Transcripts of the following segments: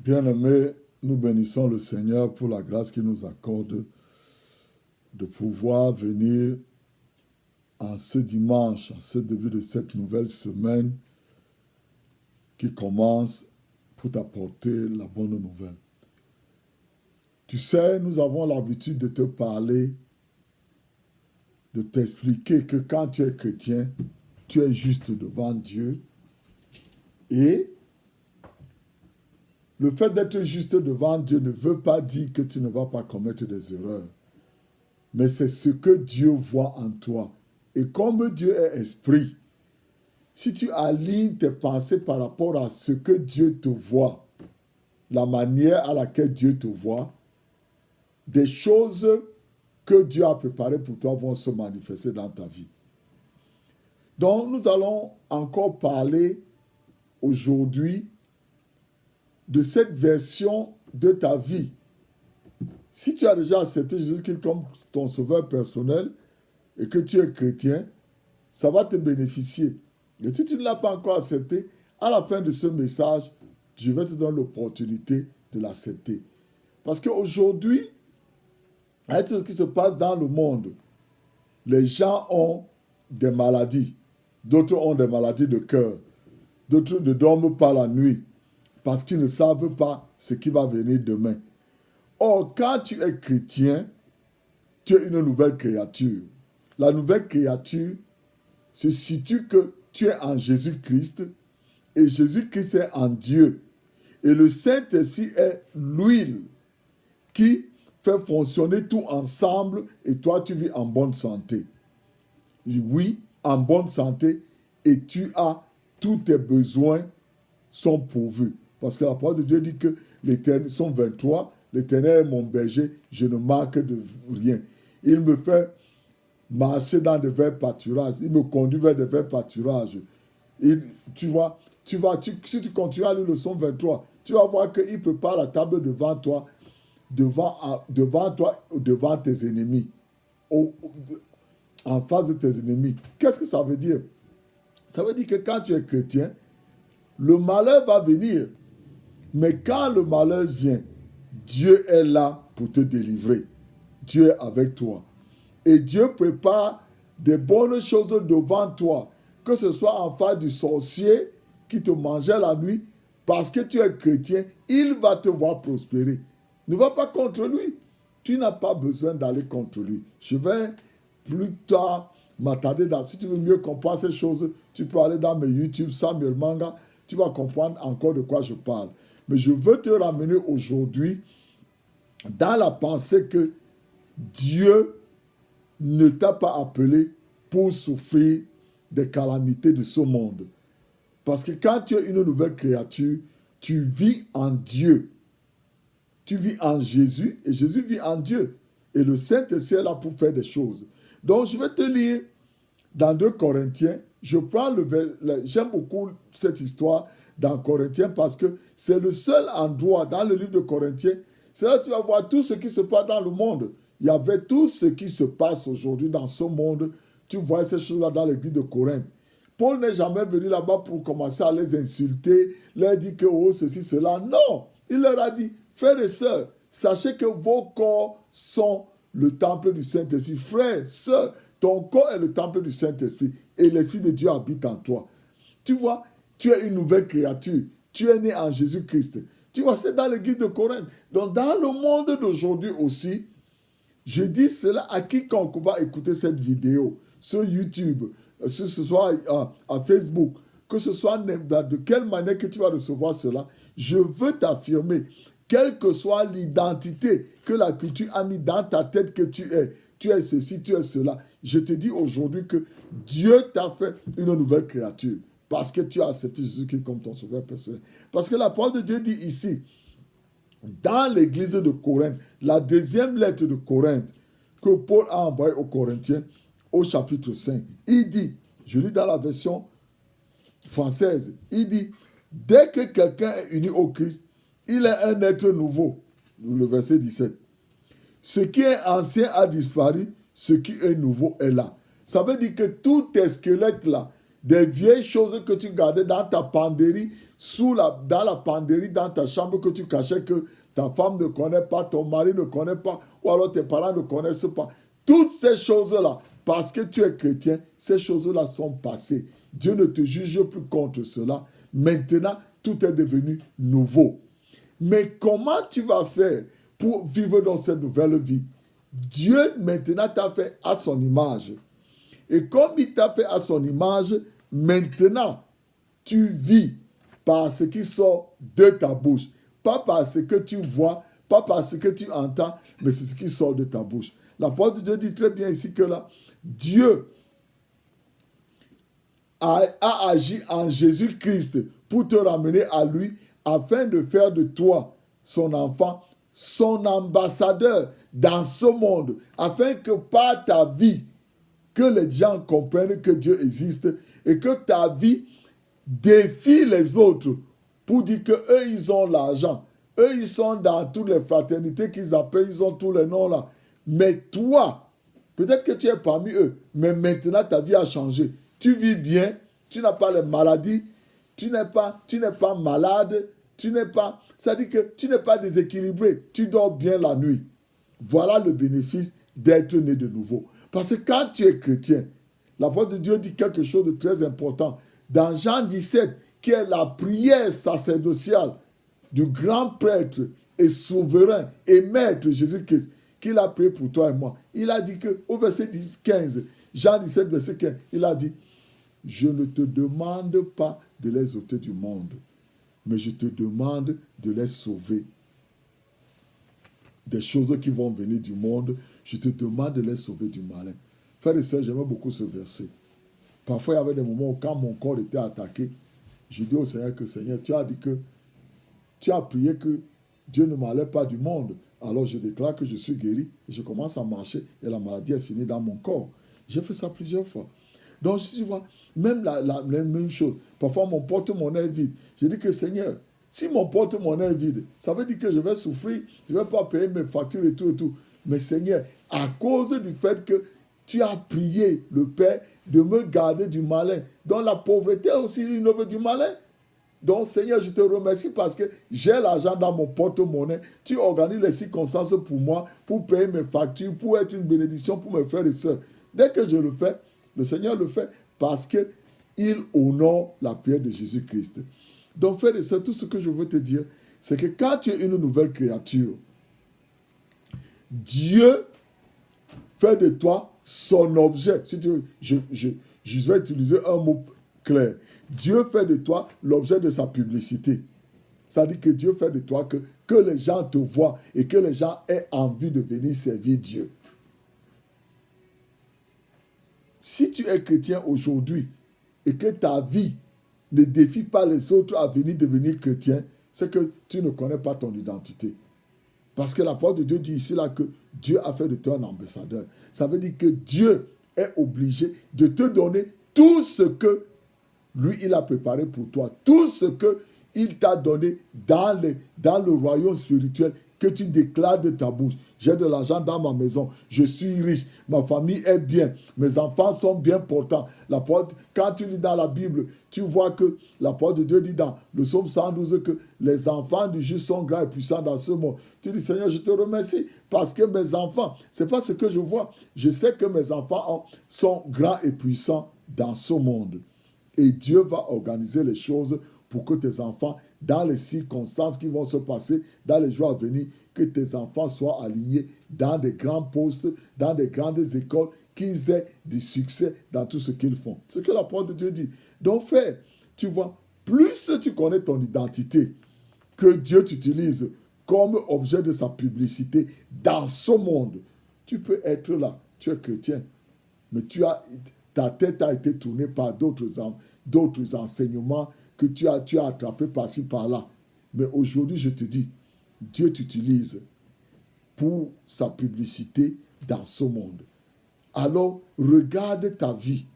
Bien-aimés, nous bénissons le Seigneur pour la grâce qu'il nous accorde de pouvoir venir en ce dimanche, en ce début de cette nouvelle semaine qui commence pour t'apporter la bonne nouvelle. Tu sais, nous avons l'habitude de te parler, de t'expliquer que quand tu es chrétien, tu es juste devant Dieu et le fait d'être juste devant Dieu ne veut pas dire que tu ne vas pas commettre des erreurs. Mais c'est ce que Dieu voit en toi. Et comme Dieu est esprit, si tu alignes tes pensées par rapport à ce que Dieu te voit, la manière à laquelle Dieu te voit, des choses que Dieu a préparées pour toi vont se manifester dans ta vie. Donc, nous allons encore parler aujourd'hui de cette version de ta vie. Si tu as déjà accepté Jésus-Christ comme ton sauveur personnel et que tu es chrétien, ça va te bénéficier. Et si tu ne l'as pas encore accepté, à la fin de ce message, je vais te donner l'opportunité de l'accepter. Parce qu'aujourd'hui, avec tout ce qui se passe dans le monde, les gens ont des maladies. D'autres ont des maladies de cœur. D'autres ne dorment pas la nuit parce qu'ils ne savent pas ce qui va venir demain. Or, quand tu es chrétien, tu es une nouvelle créature. La nouvelle créature se situe que tu es en Jésus-Christ et Jésus-Christ est en Dieu. Et le Saint-Esprit est l'huile qui fait fonctionner tout ensemble et toi, tu vis en bonne santé. Oui, en bonne santé et tu as tous tes besoins sont pourvus. Parce que la parole de Dieu dit que l'Éternel, sont 23, l'Éternel est mon berger, je ne manque de rien. Il me fait marcher dans de verts pâturages, il me conduit vers de verts pâturages. Tu vois, si tu continues à lire le psaume 23, tu vas voir qu'il prépare la table devant toi, devant tes ennemis, en face de tes ennemis. Qu'est-ce que ça veut dire? Ça veut dire que quand tu es chrétien, le malheur va venir. Mais quand le malheur vient, Dieu est là pour te délivrer. Dieu est avec toi. Et Dieu prépare des bonnes choses devant toi. Que ce soit en face du sorcier qui te mangeait la nuit, parce que tu es chrétien, il va te voir prospérer. Ne va pas contre lui. Tu n'as pas besoin d'aller contre lui. Je vais plus tard m'attarder dans... Si tu veux mieux comprendre ces choses, tu peux aller dans mes YouTube, Samuel Manga. Tu vas comprendre encore de quoi je parle. Mais je veux te ramener aujourd'hui dans la pensée que Dieu ne t'a pas appelé pour souffrir des calamités de ce monde. Parce que quand tu es une nouvelle créature, tu vis en Dieu. Tu vis en Jésus et Jésus vit en Dieu. Et le Saint-Esprit est là pour faire des choses. Donc, je vais te lire dans 2 Corinthiens. Je prends j'aime beaucoup cette histoire dans Corinthiens parce que c'est le seul endroit dans le livre de Corinthiens. C'est là que tu vas voir tout ce qui se passe dans le monde. Il y avait tout ce qui se passe aujourd'hui dans ce monde. Tu vois ces choses-là dans l'église de Corinthe. Paul n'est jamais venu là-bas pour commencer à les insulter, leur dire que oh, ceci, cela. Non, il leur a dit, frères et sœurs, sachez que vos corps sont le temple du Saint-Esprit. Frères, sœurs, ton corps est le temple du Saint-Esprit et l'Esprit de Dieu habite en toi. Tu vois, tu es une nouvelle créature. Tu es né en Jésus-Christ. Tu vois, c'est dans l'église de Corinthe. Donc, dans le monde d'aujourd'hui aussi, je dis cela à quiconque va écouter cette vidéo sur YouTube, que ce soit à Facebook, que ce soit de quelle manière que tu vas recevoir cela. Je veux t'affirmer, quelle que soit l'identité que la culture a mis dans ta tête que tu es ceci, tu es cela. Je te dis aujourd'hui que Dieu t'a fait une nouvelle créature parce que tu as accepté Jésus-Christ comme ton sauveur personnel. Parce que la parole de Dieu dit ici, dans l'église de Corinthe, la deuxième lettre de Corinthe que Paul a envoyée aux Corinthiens au chapitre 5, il dit, je lis dans la version française, il dit, dès que quelqu'un est uni au Christ, il est un être nouveau. Le verset 17. Ce qui est ancien a disparu, ce qui est nouveau est là. Ça veut dire que tous tes squelettes là, des vieilles choses que tu gardais dans ta penderie, dans la penderie, dans ta chambre que tu cachais, que ta femme ne connaît pas, ton mari ne connaît pas, ou alors tes parents ne connaissent pas. Toutes ces choses-là, parce que tu es chrétien, ces choses-là sont passées. Dieu ne te juge plus contre cela. Maintenant, tout est devenu nouveau. Mais comment tu vas faire pour vivre dans cette nouvelle vie? Dieu maintenant t'a fait à son image. Et comme il t'a fait à son image, maintenant, tu vis par ce qui sort de ta bouche. Pas par ce que tu vois, pas par ce que tu entends, mais c'est ce qui sort de ta bouche. L'apôtre de Dieu dit très bien ici que là, Dieu a agi en Jésus-Christ pour te ramener à lui afin de faire de toi, son enfant, son ambassadeur dans ce monde, afin que par ta vie, que les gens comprennent que Dieu existe et que ta vie défie les autres pour dire qu'eux, ils ont l'argent. Eux, ils sont dans toutes les fraternités qu'ils appellent, ils ont tous les noms là. Mais toi, peut-être que tu es parmi eux, mais maintenant ta vie a changé. Tu vis bien, tu n'as pas les maladies, tu n'es pas malade, c'est-à-dire que tu n'es pas déséquilibré, tu dors bien la nuit. Voilà le bénéfice d'être né de nouveau. Parce que quand tu es chrétien, la parole de Dieu dit quelque chose de très important. Dans Jean 17, qui est la prière sacerdotale du grand prêtre et souverain et maître Jésus-Christ, qu'il a prié pour toi et moi. Il a dit que, au verset 15, Jean 17, verset 15, il a dit, je ne te demande pas de les ôter du monde, mais je te demande de les sauver. Des choses qui vont venir du monde, je te demande de les sauver du malin. Frères et sœurs, j'aimais beaucoup ce verset. Parfois, il y avait des moments où, quand mon corps était attaqué, je dis au Seigneur que, Seigneur, tu as dit que, tu as prié que Dieu ne m'enlève pas du monde. Alors je déclare que je suis guéri, et je commence à marcher, et la maladie est finie dans mon corps. J'ai fait ça plusieurs fois. Donc, tu vois, même la même chose. Parfois, mon porte-monnaie est vide. Je dis que, Seigneur, si mon porte-monnaie est vide, ça veut dire que je vais souffrir, je ne vais pas payer mes factures et tout et tout. Mais Seigneur, à cause du fait que tu as prié le Père de me garder du malin, dont la pauvreté est aussi une œuvre du malin. Donc, Seigneur, je te remercie parce que j'ai l'argent dans mon porte-monnaie. Tu organises les circonstances pour moi, pour payer mes factures, pour être une bénédiction pour mes frères et sœurs. Dès que je le fais, le Seigneur le fait parce qu'il honore la prière de Jésus-Christ. Donc, frères et sœurs, tout ce que je veux te dire, c'est que quand tu es une nouvelle créature, Dieu fait de toi son objet. Si tu veux, je vais utiliser un mot clair. Dieu fait de toi l'objet de sa publicité. C'est-à-dire que Dieu fait de toi que les gens te voient et que les gens aient envie de venir servir Dieu. Si tu es chrétien aujourd'hui et que ta vie ne défie pas les autres à venir devenir chrétien, c'est que tu ne connais pas ton identité. Parce que la parole de Dieu dit ici là que Dieu a fait de toi un ambassadeur. Ça veut dire que Dieu est obligé de te donner tout ce que lui, il a préparé pour toi. Tout ce qu'il t'a donné dans le royaume spirituel que tu déclares de ta bouche. J'ai de l'argent dans ma maison. Je suis riche. Ma famille est bien. Mes enfants sont bien portants. Quand tu lis dans la Bible, tu vois que la parole de Dieu dit dans le psaume 112 que les enfants du juste sont grands et puissants dans ce monde. Tu dis, Seigneur, je te remercie parce que mes enfants, ce n'est pas ce que je vois. Je sais que mes enfants sont grands et puissants dans ce monde. Et Dieu va organiser les choses pour que tes enfants, dans les circonstances qui vont se passer, dans les jours à venir, que tes enfants soient alignés dans des grands postes, dans des grandes écoles, qu'ils aient du succès dans tout ce qu'ils font. C'est ce que la parole de Dieu dit. Donc frère, tu vois, plus tu connais ton identité, que Dieu t'utilise comme objet de sa publicité dans ce monde, tu peux être là, tu es chrétien, mais ta tête a été tournée par d'autres enseignements que tu as attrapés par-ci, par-là. Mais aujourd'hui, je te dis, Dieu t'utilise pour sa publicité dans ce monde. Alors, regarde ta vie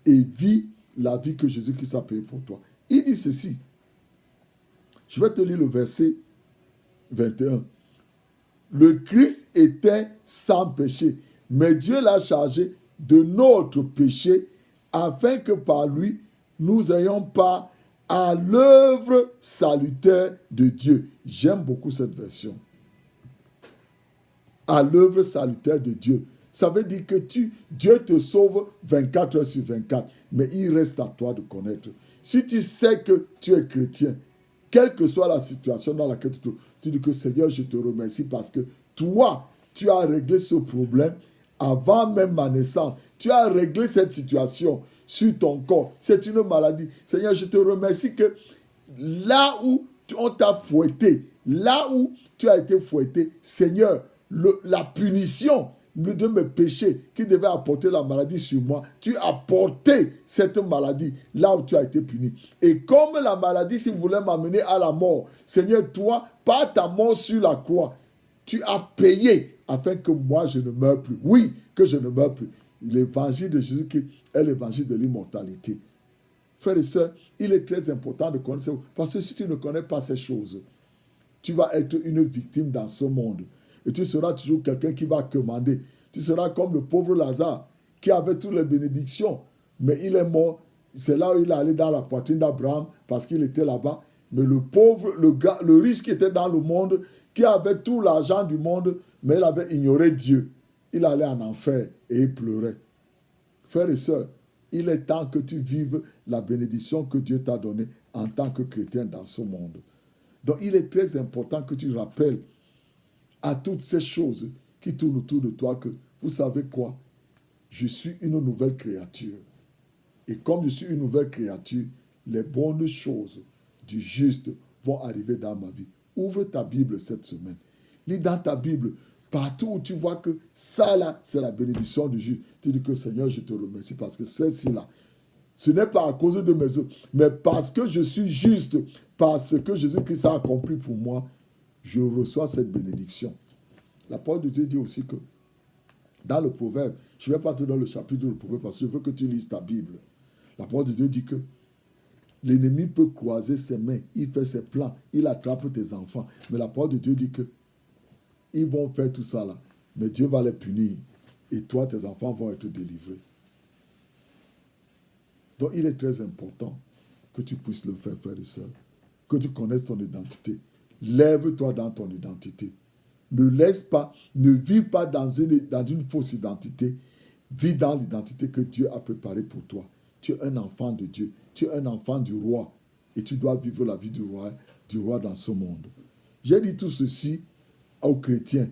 et vis la vie que Jésus-Christ a payée pour toi. Il dit ceci. Je vais te lire le verset 21. Le Christ était sans péché, mais Dieu l'a chargé de notre péché afin que par lui, nous n'ayons pas à l'œuvre salutaire de Dieu. J'aime beaucoup cette version. À l'œuvre salutaire de Dieu. Ça veut dire que Dieu te sauve 24 heures sur 24, mais il reste à toi de connaître. Si tu sais que tu es chrétien, quelle que soit la situation dans laquelle tu te trouves, tu dis que Seigneur, je te remercie parce que toi, tu as réglé ce problème avant même ma naissance. Tu as réglé cette situation sur ton corps. C'est une maladie. Seigneur, je te remercie que là où on t'a fouetté, là où tu as été fouetté, Seigneur, la punition de mes péchés qui devait apporter la maladie sur moi, tu as porté cette maladie là où tu as été puni. Et comme la maladie, si vous voulez m'amener à la mort, Seigneur, toi, par ta mort sur la croix, tu as payé afin que moi je ne meure plus. Oui, que je ne meure plus. L'évangile de Jésus qui est l'évangile de l'immortalité. Frères et sœurs, il est très important de connaître ça. Parce que si tu ne connais pas ces choses, tu vas être une victime dans ce monde. Et tu seras toujours quelqu'un qui va commander. Tu seras comme le pauvre Lazare qui avait toutes les bénédictions, mais il est mort. C'est là où il est allé dans la poitrine d'Abraham parce qu'il était là-bas. Mais le pauvre, le riche qui était dans le monde, qui avait tout l'argent du monde, mais il avait ignoré Dieu. Il allait en enfer et il pleurait. Frères et sœurs, il est temps que tu vives la bénédiction que Dieu t'a donnée en tant que chrétien dans ce monde. Donc, il est très important que tu rappelles à toutes ces choses qui tournent autour de toi que, vous savez quoi, je suis une nouvelle créature. Et comme je suis une nouvelle créature, les bonnes choses du juste vont arriver dans ma vie. Ouvre ta Bible cette semaine. Lis dans ta Bible, partout où tu vois que ça là, c'est la bénédiction du juste. Tu dis que Seigneur, je te remercie parce que celle-ci-là, ce n'est pas à cause de mes œuvres, mais parce que je suis juste, parce que Jésus-Christ a accompli pour moi, je reçois cette bénédiction. La parole de Dieu dit aussi que dans le proverbe, je ne vais pas te donner le chapitre du proverbe parce que je veux que tu lises ta Bible. La parole de Dieu dit que l'ennemi peut croiser ses mains, il fait ses plans, il attrape tes enfants. Mais la parole de Dieu dit que ils vont faire tout ça là, mais Dieu va les punir. Et toi, tes enfants vont être délivrés. Donc, il est très important que tu puisses le faire, frère et soeur. Que tu connaisses ton identité. Lève-toi dans ton identité. Ne laisse pas, ne vis pas dans une fausse identité. Vis dans l'identité que Dieu a préparée pour toi. Tu es un enfant de Dieu. Tu es un enfant du roi. Et tu dois vivre la vie du roi dans ce monde. J'ai dit tout ceci aux chrétiens.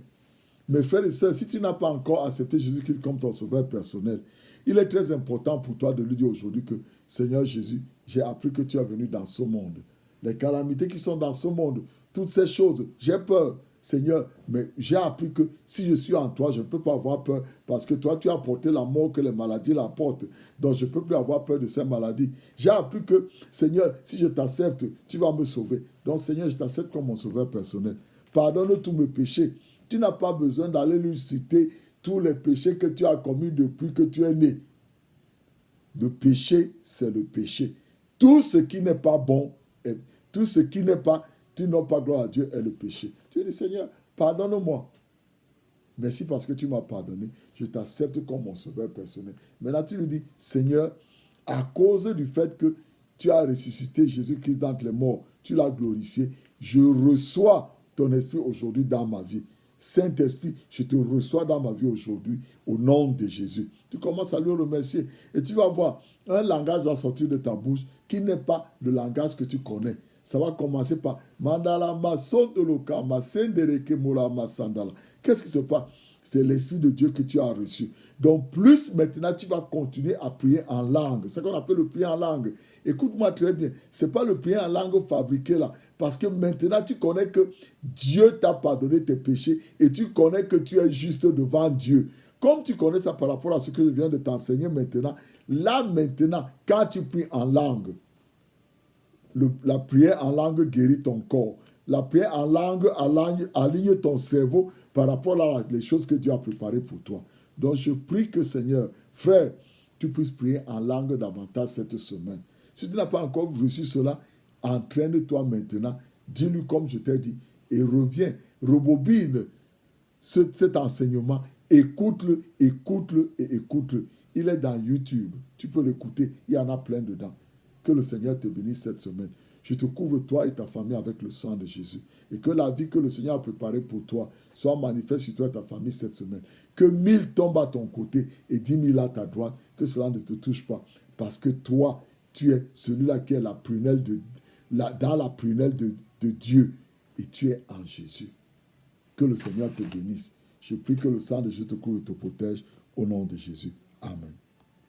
Mes frères et sœurs, si tu n'as pas encore accepté Jésus-Christ comme ton sauveur personnel, il est très important pour toi de lui dire aujourd'hui que Seigneur Jésus, j'ai appris que tu es venu dans ce monde. Les calamités qui sont dans ce monde, toutes ces choses, j'ai peur. Seigneur, mais j'ai appris que si je suis en toi, je ne peux pas avoir peur parce que toi, tu as porté la mort que les maladies la portent. Donc, je ne peux plus avoir peur de ces maladies. J'ai appris que, Seigneur, si je t'accepte, tu vas me sauver. Donc, Seigneur, je t'accepte comme mon sauveur personnel. Pardonne tous mes péchés. Tu n'as pas besoin d'aller lui citer tous les péchés que tu as commis depuis que tu es né. Le péché, c'est le péché. Tout ce qui n'est pas bon, tout ce qui n'est pas, tu n'as pas gloire à Dieu, est le péché. Tu dis, Seigneur, pardonne-moi. Merci parce que tu m'as pardonné. Je t'accepte comme mon sauveur personnel. Maintenant, tu lui dis, Seigneur, à cause du fait que tu as ressuscité Jésus-Christ d'entre les morts, tu l'as glorifié, je reçois ton esprit aujourd'hui dans ma vie. Saint-Esprit, je te reçois dans ma vie aujourd'hui au nom de Jésus. Tu commences à lui remercier et tu vas voir un langage va sortir de ta bouche qui n'est pas le langage que tu connais. Ça va commencer par Mandala Mason de Loka, Masendereke Mola Masandala. Qu'est-ce qui se passe? C'est l'Esprit de Dieu que tu as reçu. Donc, plus maintenant, tu vas continuer à prier en langue. C'est ce qu'on appelle le prier en langue. Écoute-moi très bien. Ce n'est pas le prier en langue fabriqué là. Parce que maintenant, tu connais que Dieu t'a pardonné tes péchés et tu connais que tu es juste devant Dieu. Comme tu connais ça par rapport à ce que je viens de t'enseigner maintenant, là maintenant, quand tu pries en langue, la prière en langue guérit ton corps. La prière en langue aligne ton cerveau par rapport à les choses que Dieu a préparées pour toi. Donc je prie que Seigneur, frère, tu puisses prier en langue davantage cette semaine. Si tu n'as pas encore reçu cela, entraîne-toi maintenant. Dis-lui comme je t'ai dit et reviens, rebobine cet enseignement. Écoute-le, écoute-le et écoute-le. Il est dans YouTube. Tu peux l'écouter. Il y en a plein dedans. Que le Seigneur te bénisse cette semaine. Je te couvre toi et ta famille avec le sang de Jésus. Et que la vie que le Seigneur a préparée pour toi soit manifeste sur toi et ta famille cette semaine. Que 1000 tombent à ton côté et 10 000 à ta droite. Que cela ne te touche pas. Parce que toi, tu es celui-là qui est la prunelle dans la prunelle de Dieu. Et tu es en Jésus. Que le Seigneur te bénisse. Je prie que le sang de Jésus te couvre et te protège au nom de Jésus. Amen.